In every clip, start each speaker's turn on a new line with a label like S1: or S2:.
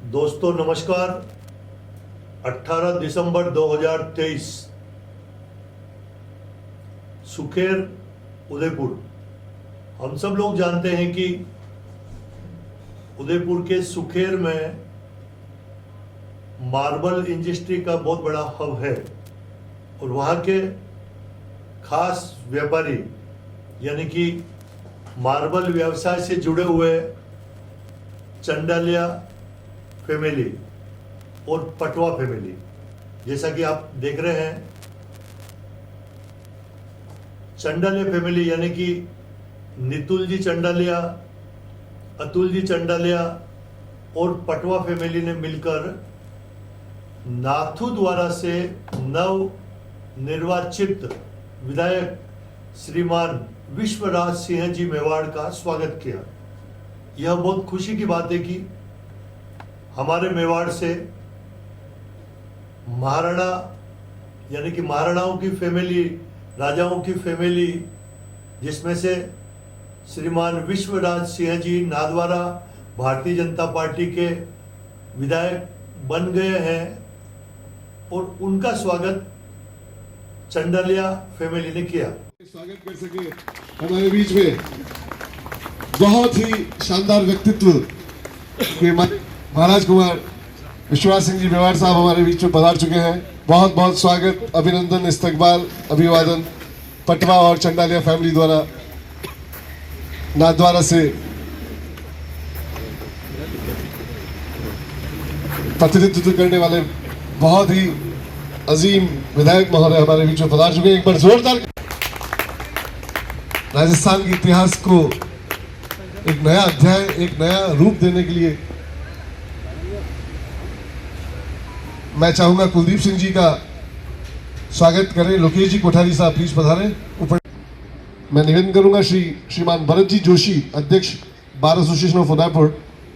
S1: दोस्तों नमस्कार। 18 दिसंबर 2023 सुखेर उदयपुर। हम सब लोग जानते हैं कि उदयपुर के सुखेर में मार्बल इंडस्ट्री का बहुत बड़ा हब है और वहाँ के खास व्यापारी यानी कि मार्बल व्यवसाय से जुड़े हुए चंडालिया फैमिली और पटवा फैमिली, जैसा कि आप देख रहे हैं, चंडालिया फैमिली यानी कि नितुल जी चंडालिया, अतुल जी चंडालिया और पटवा फैमिली ने मिलकर नाथू द्वारा से नव निर्वाचित विधायक श्रीमान विश्वराज सिंह जी मेवाड़ का स्वागत किया। यह बहुत खुशी की बात है कि हमारे मेवाड़ से महाराणा यानी कि महाराणाओं की फैमिली, राजाओं की फैमिली, जिसमें से श्रीमान विश्वराज सिंह जी नादवारा भारतीय जनता पार्टी के विधायक बन गए हैं और उनका स्वागत चंडालिया फैमिली ने किया।
S2: स्वागत कर सके हमारे बीच में बहुत ही शानदार व्यक्तित्व के महाराज कुमार विश्वराज सिंह जी मेवाड़ साहब हमारे बीच में पधार चुके हैं। बहुत बहुत स्वागत, अभिनंदन, इस्तकबाल, अभिवादन पटवा और चंडालिया फैमिली द्वारा नाथद्वारा से प्रतिनिधित्व करने वाले बहुत ही अजीम विधायक महोदय हमारे बीच में पधार चुके हैं। एक बार जोरदार राजस्थान के इतिहास को एक नया अध्याय, एक नया रूप देने के लिए मैं चाहूंगा कुलदीप सिंह जी का स्वागत करें। लोकेश जी कोठारी साहब प्लीज पधारें ऊपर। मैं निवेदन करूंगा श्रीमान भरत जी जोशी, अध्यक्ष bar association of Udaipur,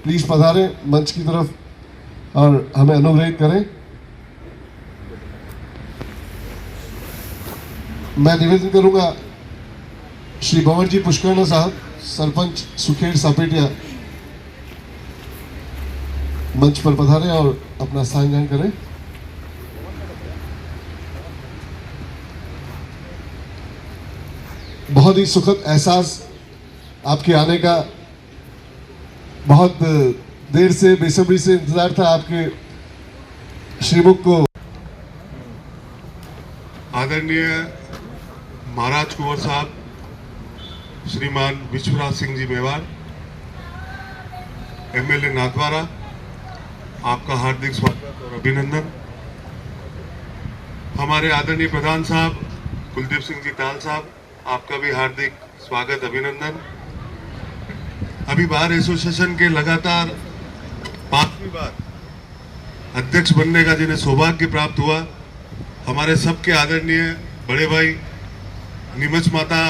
S2: please पधारें मंच की तरफ और हमें अनुग्रहित करें। मैं निवेदन करूंगा श्री भंवर जी पुष्कर्ण साहब, सरपंच सुखेर सापेटिया, मंच पर पधारें और अपना स्थान ग्रहण करें। बहुत ही सुखद एहसास आपके आने का, बहुत देर से बेसब्री से इंतजार था आपके श्रीमुख को।
S3: आदरणीय महाराज कुंवर साहब श्रीमान विश्वराज सिंह जी मेवाड़, एमएलए नाथद्वारा, आपका हार्दिक स्वागत और अभिनंदन। हमारे आदरणीय प्रधान साहब कुलदीप सिंह जी ताल साहब, आपका भी हार्दिक स्वागत, अभिनंदन। अभी बार एसोसिएशन के लगातार 5वीं बार अध्यक्ष बनने का जिन्हें सौभाग्य प्राप्त हुआ, हमारे सबके आदरणीय बड़े भाई नीमच माता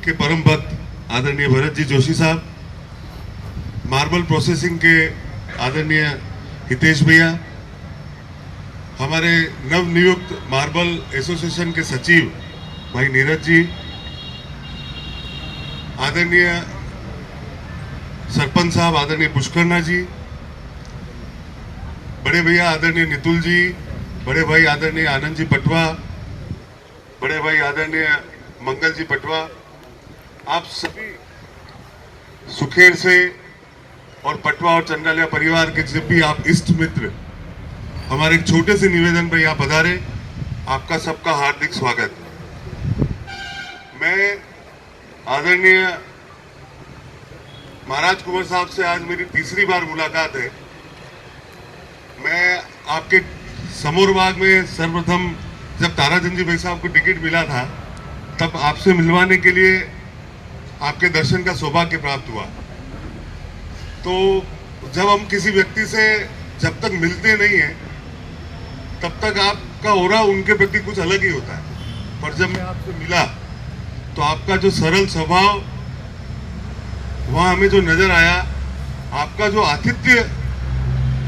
S3: के परम भक्त आदरणीय भरत जी जोशी साहब, मार्बल प्रोसेसिंग के आदरणीय हितेश भैया, हमारे नवनियुक्त मार्बल एसोसिएशन के सचिव भाई नीरज जी, आदरणीय सरपंच साहब आदरणीय पुष्करना जी, बड़े भैया आदरणीय नितुल जी, बड़े भाई आदरणीय आनंद जी पटवा, बड़े भाई आदरणीय मंगल जी पटवा, आप सभी सुखेर से और पटवा और चंडालिया परिवार के जब भी आप इष्ट मित्र हमारे एक छोटे से निवेदन पर यहाँ पधारे, आपका सबका हार्दिक स्वागत। मैं आदरणीय महाराज कुंवर साहब से आज मेरी तीसरी बार मुलाकात है। मैं आपके समोर बाग में सर्वप्रथम जब ताराचंद जी भाई साहब को टिकट मिला था, तब आपसे मिलवाने के लिए आपके दर्शन का सौभाग्य प्राप्त हुआ। तो जब हम किसी व्यक्ति से जब तक मिलते नहीं हैं तब तक आपका ओरा उनके प्रति कुछ अलग ही होता है, पर जब मैं आपसे मिला तो आपका जो सरल स्वभाव वहाँ हमें जो नजर आया, आपका जो आतिथ्य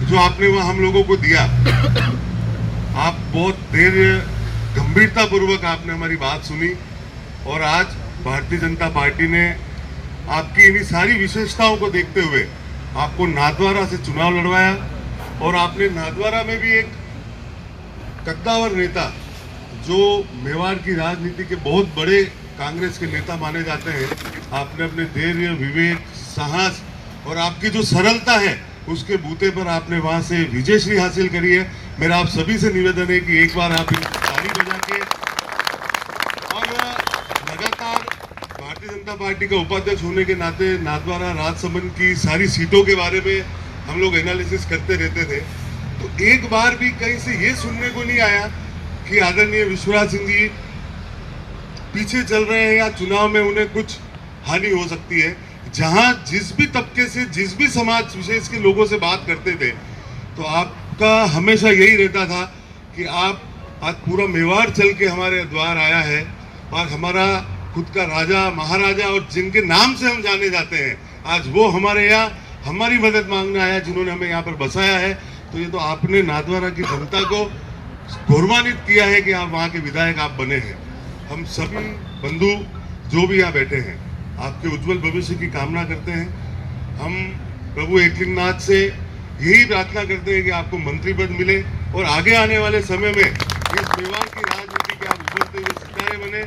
S3: जो आपने वहाँ हम लोगों को दिया, आप बहुत धैर्य गंभीरता पूर्वक आपने हमारी बात सुनी और आज भारतीय जनता पार्टी ने आपकी इन्हीं सारी विशेषताओं को देखते हुए आपको नाथद्वारा से चुनाव लड़वाया और आपने नाथद्वारा में भी एक कद्दावर नेता जो मेवाड़ की राजनीति के बहुत बड़े कांग्रेस के नेता माने जाते हैं, आपने अपने धैर्य, विवेक, साहस और आपकी जो सरलता है उसके बूते पर आपने वहां से विजयश्री हासिल करी है। मेरा आप सभी से निवेदन है कि एक बार आप इन ताली बजा के और लगातार भारतीय जनता पार्टी का उपाध्यक्ष होने के नाते नाथद्वारा राजसमंद की सारी सीटों के बारे में हम लोग एनालिसिस करते रहते थे, तो एक बार भी कहीं से ये सुनने को नहीं आया कि आदरणीय विश्वराज सिंह जी पीछे चल रहे हैं या चुनाव में उन्हें कुछ हानि हो सकती है। जहां जिस भी तबके से, जिस भी समाज विशेष के लोगों से बात करते थे, तो आपका हमेशा यही रहता था कि आप आज पूरा मेवाड़ चल के हमारे द्वार आया है और हमारा खुद का राजा, महाराजा और जिनके नाम से हम जाने जाते हैं, आज वो हमारे यहाँ हमारी मदद मांगने आया, जिन्होंने हमें यहाँ पर बसाया है। तो ये तो आपने नाथद्वारा की जनता को गौरवान्वित किया है कि आप वहाँ के विधायक आप बने हैं। हम सभी बंधु जो भी यहाँ बैठे हैं, आपके उज्जवल भविष्य की कामना करते हैं। हम प्रभु एकलिंगनाथ से यही प्रार्थना करते हैं कि आपको मंत्री पद मिले और आगे आने वाले समय में इस मेवाड़ की राजनीति के आप उभरते हुए सितारे बने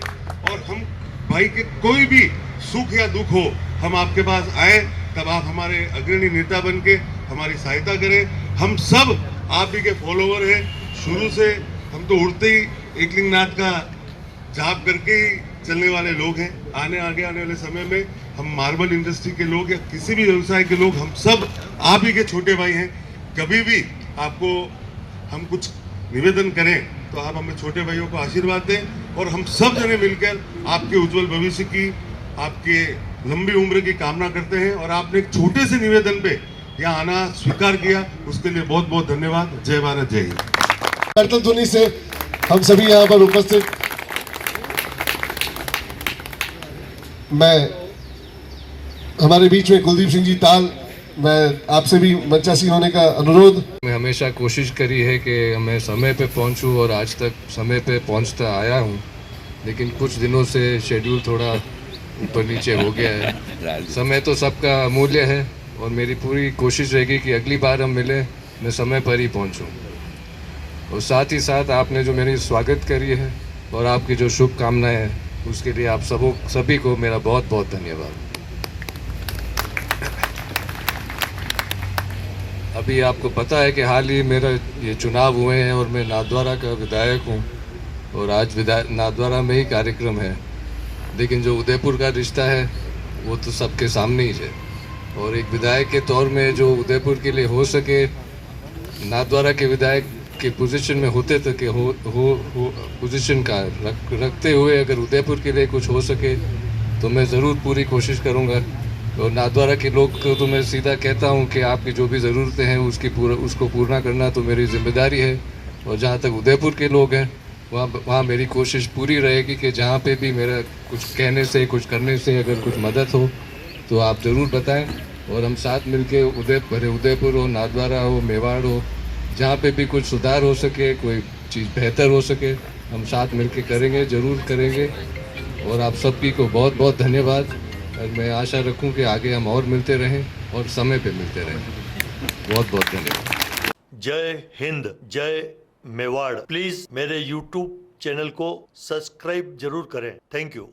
S3: और हम भाई के कोई भी सुख या दुख हो, हम आपके पास आए, तब आप हमारे अग्रणी नेता बन के हमारी सहायता करें। हम सब आप ही के फॉलोवर हैं। शुरू से हम तो उड़ते ही एकलिंगनाथ का जाप करके ही चलने वाले लोग हैं। आगे आने वाले समय में हम मार्बल इंडस्ट्री के लोग या किसी भी व्यवसाय के लोग, हम सब आप ही के छोटे भाई हैं। कभी भी आपको हम कुछ निवेदन करें तो आप हमें छोटे भाइयों को आशीर्वाद दें और हम सब जने मिलकर आपके उज्जवल भविष्य की, आपके लंबी उम्र की कामना करते हैं। और आपने एक छोटे से निवेदन पे यहाँ आना स्वीकार किया, उसके लिए बहुत बहुत धन्यवाद। जय भारत, जय हिंद।
S2: करतल ध्वनि से हम सभी यहाँ पर उपस्थित, मैं हमारे बीच में कुलदीप सिंह जी ताल, मैं आपसे भी मंचासी होने का अनुरोध।
S4: मैं हमेशा कोशिश करी है कि मैं समय पे पहुंचूं और आज तक समय पे पहुंचता आया हूं, लेकिन कुछ दिनों से शेड्यूल थोड़ा ऊपर नीचे हो गया है। समय तो सबका अमूल्य है और मेरी पूरी कोशिश रहेगी कि अगली बार हम मिले मैं समय पर ही पहुंचूं। और साथ ही साथ आपने जो मेरी स्वागत करी है और आपकी जो शुभकामनाएं हैं, उसके लिए आप सभी को मेरा बहुत बहुत धन्यवाद। अभी आपको पता है कि हाल ही मेरा ये चुनाव हुए हैं और मैं नाथद्वारा का विधायक हूँ और आज नाथद्वारा में ही कार्यक्रम है, लेकिन जो उदयपुर का रिश्ता है वो तो सबके सामने ही है। और एक विधायक के तौर में जो उदयपुर के लिए हो सके, नाथद्वारा के विधायक के पोजीशन में होते तक पोजीशन का रखते हुए अगर उदयपुर के लिए कुछ हो सके तो मैं ज़रूर पूरी कोशिश करूँगा। और नाथद्वारा के लोग को तो मैं सीधा कहता हूँ कि आपकी जो भी ज़रूरतें हैं उसको पूरा करना तो मेरी जिम्मेदारी है। और जहाँ तक उदयपुर के लोग हैं, वहाँ मेरी कोशिश पूरी रहेगी कि जहाँ पे भी मेरा कुछ कहने से, कुछ करने से अगर कुछ मदद हो तो आप ज़रूर बताएं। और हम साथ मिलके उदयपुर हो, नाथद्वारा हो, मेवाड़ हो, जहाँ पे भी कुछ सुधार हो सके, कोई चीज़ बेहतर हो सके, हम साथ मिलके करेंगे, ज़रूर करेंगे। और आप सबकी को बहुत बहुत धन्यवाद। और मैं आशा रखूं कि आगे हम और मिलते रहें और समय पे मिलते रहें। बहुत बहुत धन्यवाद।
S1: जय हिंद, जय मेवाड़। प्लीज मेरे YouTube चैनल को सब्सक्राइब जरूर करें। Thank you.